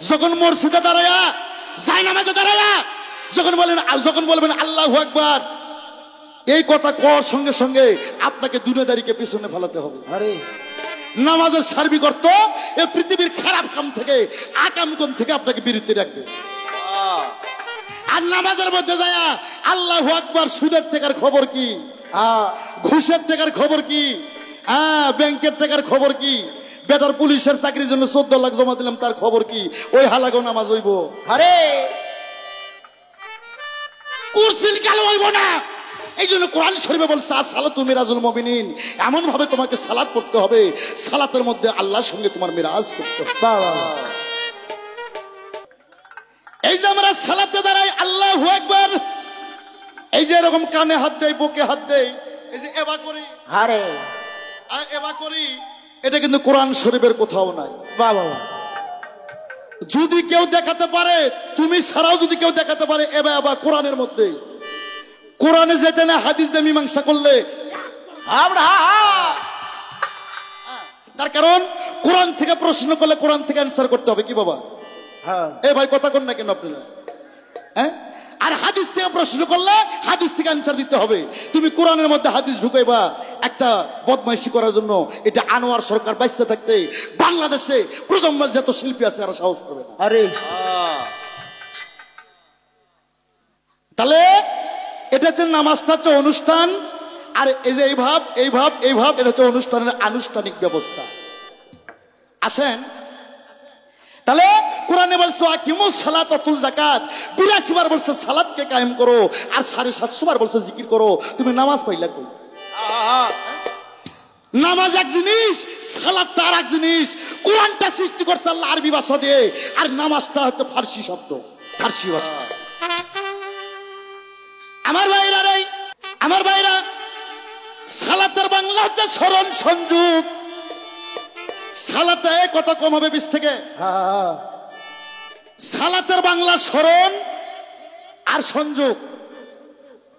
যখন মসজিদে দাঁড়ায়া জায়নামাজে দাঁড়ায়া যখন বলবেন আল্লাহু আকবার, এই কথা কর সঙ্গে সঙ্গে আপনাকে দুনিয়াদারিকে পিছনে ফেলাতে হবে। আরে নামাজের সার্বিক অর্থ এই পৃথিবীর খারাপ কাম থেকে আকাম কাম থেকে আপনাকে বিরতি রাখবে। আর নামাজের মধ্যে যায় আল্লাহু আকবার, সুদের টাকার খবর কি, ঘুষের টাকার খবর কি, ব্যাংকের টাকার খবর কি, বেটার পুলিশের চাকরির জন্য 14 লাখ জমা দিলাম তার খবর কি, ওই হালাগো নামাজ হইব? আরে কুরসিল কালো হইব না। এই জন্য কোরআন শরীফে বলছে সালাতু মিরাজুল মুমিনিন, এমন ভাবে তোমাকে সালাত করতে হবে, সালাতের মধ্যে আল্লাহর সঙ্গে তোমার মিরাজ করতে হবে। এই যে আমরা সালাতে দাঁড়াই আল্লাহু আকবার, এই যে এরকম কানে হাত দেই, বুকে হাত দেই, এই যে এবা করি, আরে এবা করি, এটা কিন্তু কোরআন শরীফের কোথাও নাই। বাবা যদি কেউ দেখাতে পারে, তুমি ছাড়াও যদি কেউ দেখাতে পারে এবা এবা কোরআনের মধ্যে, কোরআনে যেটা না হাদিস দিয়ে মীমাংসা করলে, তার কারণ কোরআন থেকে প্রশ্ন করলে কোরআন থেকে অ্যান্সার করতে হবে। কি বাবা এ ভাই কথা কন না কেন আপনারা? হ্যাঁ, আর হাদিস থেকে প্রশ্ন করলে হাদিস থেকে অ্যান্সার দিতে হবে। তুমি কোরআনের মধ্যে হাদিস ঢুকাইবা একটা বদমাইশি করার জন্য, এটা আনোয়ার সরকার বাইসে থাকতে বাংলাদেশে প্রজন্মের যত শিল্পী আছে আর সাহস করবে না। আরে তাহলে এটা হচ্ছে নামাজটা হচ্ছে অনুষ্ঠান, আর এই যে এই ভাব এটা হচ্ছে অনুষ্ঠানের আনুষ্ঠানিক ব্যবস্থা। আসেন, তাহলে কোরআনে বলছে আকিমুস সালাত ওয়া তুল যাকাত, 82 বার বলছে সালাতকে কায়েম করো, আর 750 বার বলছে জিকির করো। তুমি নামাজ পাইলা কই? নামাজ এক জিনিস, সালাত তার এক জিনিস। কোরআনটা সৃষ্টি করছে আল্লাহ আরবি ভাষা দিয়ে, আর নামাজটা হচ্ছে ফার্সি শব্দ, ফার্সি ভাষা। আমার ভাইরা সালাতের বাংলা হচ্ছে স্মরণ সংযোগ। সালাতে কত কম হবে 20 থেকে? সালাতের বাংলা স্মরণ আর সংযোগ।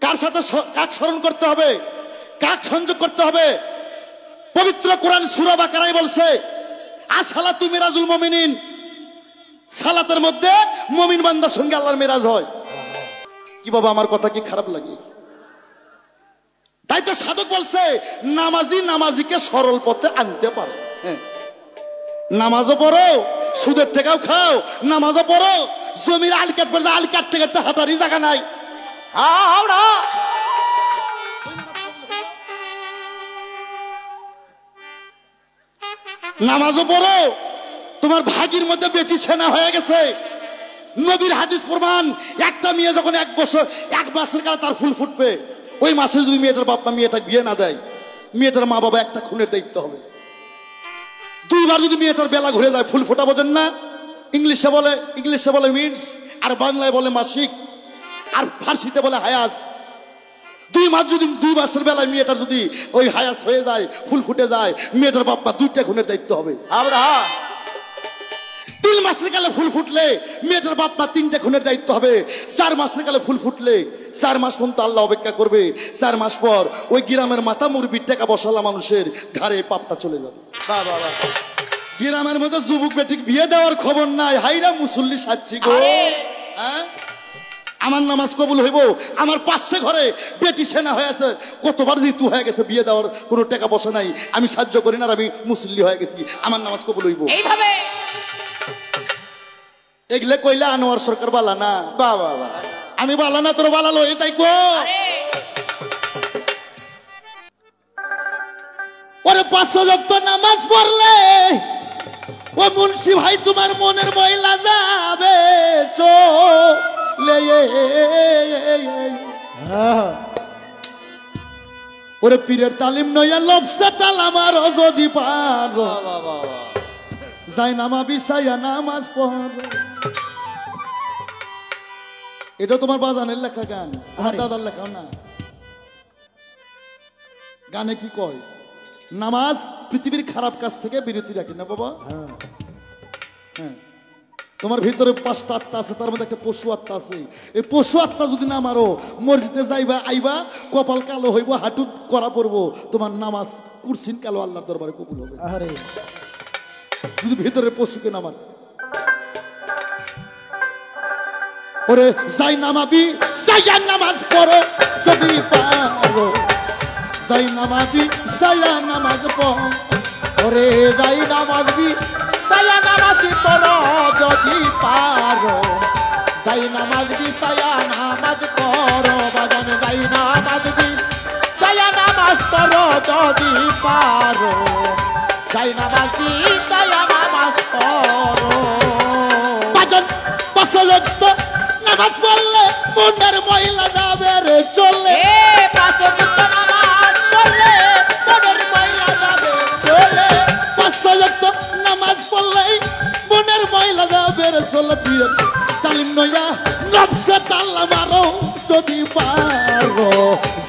কার সাথে কাক স্মরণ করতে হবে, কাক সংযোগ করতে হবে? পবিত্র কোরআন সূরা বাকারায় বলছে আসসালাতু মিরাজুল মুমিনিন, সালাতের মধ্যে মুমিন বান্দার সঙ্গে আল্লাহর মিরাজ হয়। কি বাবা আমার কথা কি খারাপ লাগে? তাই তো সাধক বলছে নামাজিকে সরল পথে আনতে পারে। নামাজও পড়ো, সুদের টাকাও খাও, নামাজও পড়ো, জমির আল কাটবে, আল কাটতে কাটতে হাতারি জায়গা নাই। নামাজও পড়ো, তোমার ভাগির মধ্যে বেটি সেনা হয়ে গেছে। নবীর হাদিস প্রমাণ, একটা মেয়ে যখন 1 মাসের কালে তার ফুল ফুটবে, ওই মাসে যদি মেয়েটার বাপ মা মেয়েটা বিয়ে না দেয়, মেয়েটার মা বাবা একটা খুনের দায়িত্ব হবে। 2 বার যদি মেয়েটার বেলা ঘুরে যায়, ফুল ফোটা বোঝেন না, ইংলিশে বলে মিন্স, আর বাংলায় বলে মাসিক, আর ফার্সিতে বলে হায়াস। 2 মাসের বেলায় মেয়েটার যদি ওই হায়াস হয়ে যায়, ফুল ফুটে যায়, মেয়েটার বাপ মা 2টা খুনের দায়িত্ব হবে। 3 মাসের কালে ফুল ফুটলে মেয়েটার বাপ মা 3টা খুনের দায়িত্ব হবে। 4 মাসের কালে ফুল ফুটলে 4 মাস পর্যন্ত আল্লাহ অপেক্ষা করবে। 4 মাস পর ওই গ্রামের মাথা মুরব্বির টাকা বসালা মানুষের ঘাড়ে পাপটা চলে যাবে। গ্রামের মধ্যে যুবক বেটিক বিয়ে দেওয়ার খবর নাই, হাইরা মুসল্লি সাচ্ছি গো। আমার নামাজ কবুল হইব? আমার পাশে ঘরে বেটি সেনা হয়ে আছে, কতবার ঋতু হয়ে গেছে, বিয়ে দেওয়ার কোনো টাকা পয়সা নাই, আমি সাহায্য করি না, আর আমি মুসল্লি হয়ে গেছি, আমার নামাজ কবুল হইব? এইভাবে এগুলো কইলে আনোয়ার সরকার বালা না। বাবা আমি বালা না, তোর বালালো এই তাই গো। ওরে 5 ওয়াক্ত নামাজ পড়লে ও মুন্সি ভাই তোমার মনের ময়লা যাবে চলে। ওরে পীরের তালিম নয়া লবসা তাল আমার যদি পারো, যাই নামা বিছাইয়া নামাজ পড়ে। এটা তোমার বাজানের লেখা গান, আমার দাদার লেখা না। গানে কি কয়? নামাজ পৃথিবীর খারাপ কাজ থেকে বিরতি রাখে না বাবা। হ্যাঁ, তোমার ভিতরে 5টা আত্মা আছে, তার মধ্যে একটা পশু আত্মা আছে। এই পশু আত্মা যদি না মারো, মসজিদে যাইবা আইবা কপাল কালো হইব, হাঁটু করা পড়বো, তোমার নামাজ কুরসিন কালো আল্লাহর দরবারে কবুল হবে। যদি ভিতরে পশুকে না মারে। ওরে যাই নামাবি সাইয়া নামাজ পড়ো যদি পারো, যাই নামাবি সাইয়া নামাজ পড়ো, ওরে যাই নামাজবি সায়া নামাজি পড়ো যদি পারো, যাই নামাজবি সায়া নামাজ পড়ো বাজান, যাই নামাজবি সায়া নামাজ পড়ো যদি পারো, যাই নামাজবি সায়া নামাজ পড়ো বাজান। পাঁচলক্ত নামাজ পড়লে মনের ময়লা যাবে রে চলে, এ পাঁচ ওয়াক্ত নামাজ পড়লে মনের ময়লা যাবে চলে, পাঁচলক্ত নামাজ পড়লে মনের ময়লা যাবে রে চলে। প্রিয় তালিম নয়া নবসে তাল্লা মারো যদি পারো,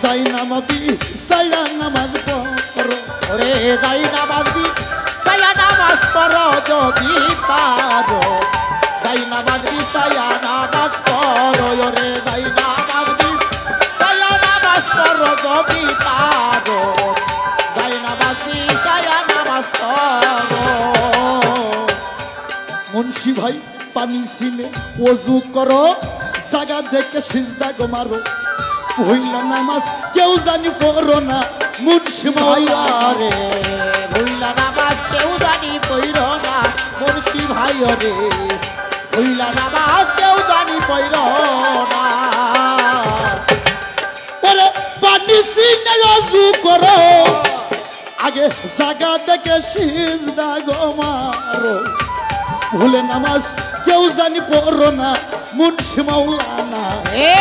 যাই নামাবি সাইয়া নামাজ পড়ো, ওরে যাই নামাজবি সায়া নামাজ পড়ো যদি পারো, যাই নামাজবি সায়া নামাজ পড়ো, ওরে যাই নামাজবি সায়া নামাজ পড়ো যদি পারো, যাই নামাজবি সায়া নামাজ পড়ো। মুন্সি ভাই পানি সিনে ওযু করো, জায়গা দেখে সিজদা গো মারো, হইলা নামাজ কেউ জানি পড়ো না মুন্সি মাওলা রে ভুইলা নামাজ কেউ জানি পইর না মুন্সি ভাই রে, ভুইলা নামাজ কেউ জানি পইর না, ওরে পানি সিনে ওযু করো, আগে জায়গা দেখে সিজদা গো মারো, ভুলে নামাজ কেউ জানি পড়ো না মুন্সি মাওলানা, এ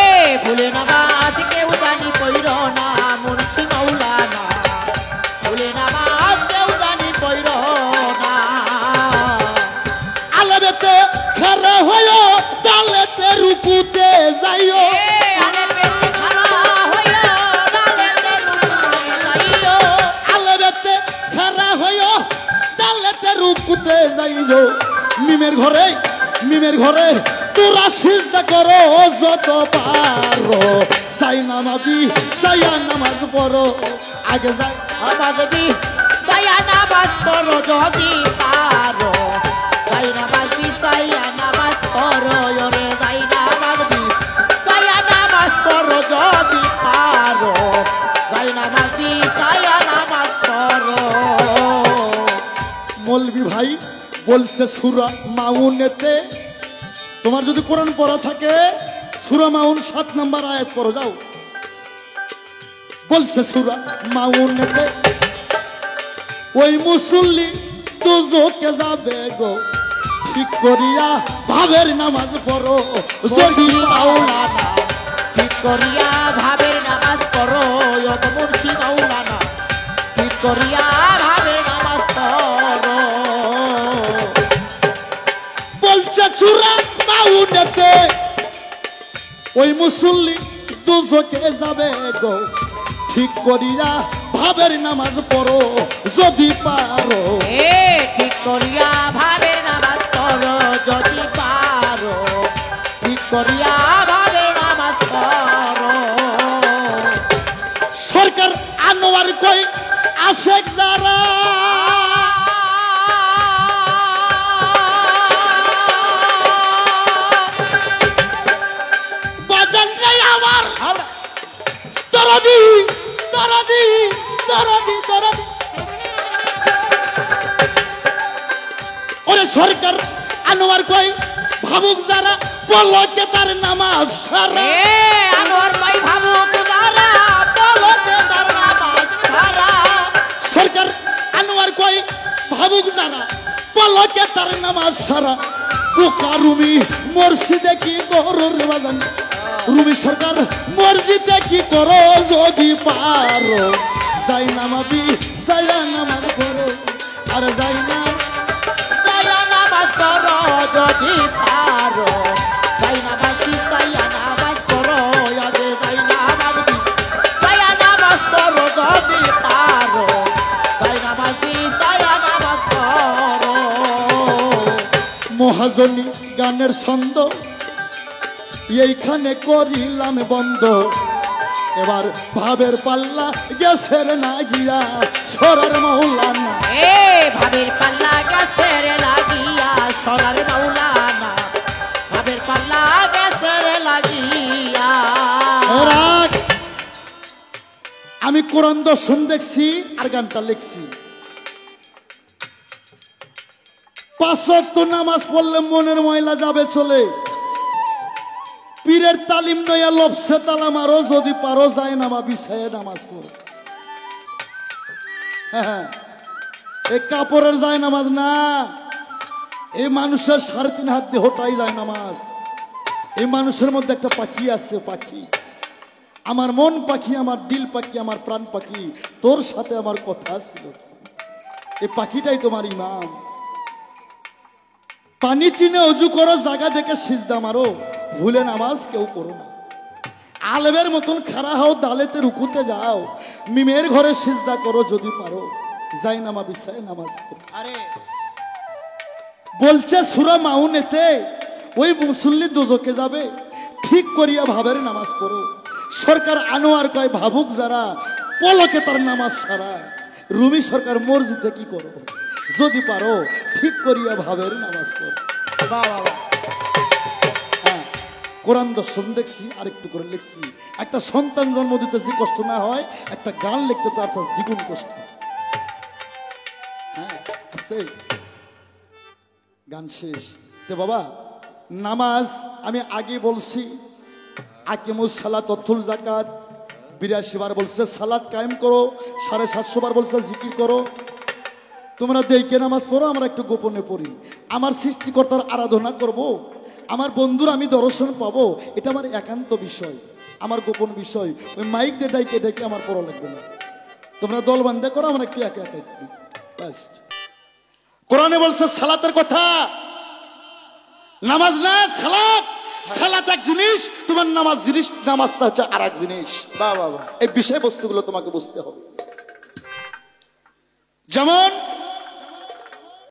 ভুলে নামাজ কেউ জানি পইর না মুন্সি মাওলানা, ভুলে নামাজ কেউ জানি পইর না, আলেবেতে খারা হয়ো দালেতে রুকুতে যাইও, আলেবেতে খারা হয়ো দালেতে রুকুতে যাইও, মিমের ঘরে তোরা সিজদা করো যত পারো, যাই নামাবি সাইয়া নামাজ পড়ো, আগে যাই নামাজবি সায়া নামাজ পড়ো যদি পারো, যাই নামাজবি সায়া নামাজ পড়ো, ওরে যাই নামাজবি সায়া নামাজ পড়ো যদি পারো, যাই নামাজবি সায়া নামাজ পড়ো। মৌলভী ভাই বলছে সূরা মাউনেতে, তোমার যদি কোরআন পড়া থাকে সূরা মাউন 7 নম্বর আয়াত পড়ো যাও, বলছে সূরা মাউনেতে ওই মুসল্লি দুজকে যাবে গো, ঠিক করিয়া ভাবের নামাজ পড়ো যদি মুর্শি মাওলানা ঠিক করিয়া ভাবের নামাজ পড়ো, ওগো মুর্শি মাওলানা ঠিক করিয়া ভাবের নামাজ পড়ো, বলছে সূরা মাউনেতে ওই মুসল্লি দুজকে যাবে গো, ঠিক করিয়া ভাবের নামাজ পড়ো যদি পারো, এ ঠিক করিয়া ভাবের নামাজ পড়ো যদি পারো, ঠিক করিয়া ভাবের নামাজ পড়ো। সরকার আনোয়ার কই আশেক যারা, বাজান নাই আমার দরদি দরদি দরদি দরদি, ওরে সরকার আনোয়ার কই ভাবুক যারা বলো কে তার নামাজ সারা, এ আনোয়ার ভাই ভাবুক যারা বলো কে তার নামাজ সারা, সরকার আনোয়ার কই ভাবুক যারা বলো কে তার নামাজ সারা, বোকা রুমি মসজিদে কি করো রে বাজান, রুমি সরকার মসজিদে কি করো যদি পারো, যাই নামাবি সাইয়া নামাজ করো, আর যাই না সায়া নামাজ পড়ো যদি পারো, যাই নামাজ সায়া নামাজ পড়ো, আগে যাই নামাজ সায়া নামাজ পড়ো যদি পারো, যাই নামাজ সায়া নামাজ পড়ো। মহাজনী গানের ছন্দ এইখানে করিলাম বন্ধ, এবার ভাবের পাল্লা গেছের না গিয়া সরার মাওলানা, এ ভাবের পাল্লা গেছে রে লাগিয়া সরার মাওলানা, ভাবের পাল্লা গেছে রে আমি কোরআন দর্শন দেখছি আর গানটা লিখছি। 5 ওয়াক্ত নামাজ পড়লে মনের ময়লা যাবে চলে। পীরের তালিম নয়া লপসে তালা মারো, যদি পারো যায় নামা বিছায়ে নামাজ পড়ো। হ্যাঁ, এই কাপড়ের যায় নামাজ না, এই মানুষের 3.5 হাত দিয়ে হোটাই যায় নামাজ। এই মানুষের মধ্যে একটা পাখি আছে, পাখি আমার মন পাখি, আমার দিল পাখি, আমার প্রাণ পাখি, তোর সাথে আমার কথা ছিল। এই পাখিটাই তোমার ইমাম। পানি চিনে অজু করো, জায়গা দেখে সিজদা মারো, ভুলে নামাজ কেউ করো না। আলেমের মতন খাড়া হও, দালেতে রুকুতে যাও, মিমের ঘরে সিজদা করো, যদি পারো যাই নামা বিছায় নামাজ পড়ো। আরে বলছে সূরা মাউনেতে, ওই মুসল্লি দোজকে যাবে, ঠিক করিয়া ভাবের নামাজ পড়ো। সরকার আনোয়ার কয় ভাবুক যারা, পলকে তার নামাজ সারা। রুমি সরকার মসজিদে কি করো, যদি পারো ঠিক করিয়া ভাবের নামাজ পড়ো। বাহ বাহ বাহ। হ্যাঁ, কোরআন দর্শন দেখছি, আরেকটু করে লিখছি। একটা সন্তান জন্ম দিতে যে কষ্ট না হয়, একটা গান লিখতে তার চেয়ে দ্বিগুণ কষ্ট। হ্যাঁ, আস্তে। গান শেষ। তে বাবা, নামাজ আমি আগে বলছি, আকিমুস সালাত ওয়াতুল যাকাত, 82 বার বলছে সালাত কায়েম করো, 750 বার বলছে জিকির করো। তোমরা দেখে নামাজ পড়ো, আমরা একটু গোপনে পড়ি। আমার সৃষ্টিকর্তার আরাধনা করব, আমার বন্ধুর আমি দর্শন পাবো, এটা আমার একান্ত বিষয়, আমার গোপন বিষয়। ওই মাইক দিয়ে ডাইকে ডাইকে আমার পড়া লাগবে না। তোমরা দল বান্ধে করো, আমরা একটু একা একা করি, ব্যাস। কোরআনে বলছে সালাতের কথা, নামাজ না সালাত। সালাত এক জিনিস, তোমার নামাজ জিনিস, নামাজটা হচ্ছে আর এক জিনিস। বাহ বাহ বাহ। এই বিষয়বস্তুগুলো তোমাকে বুঝতে হবে। যেমন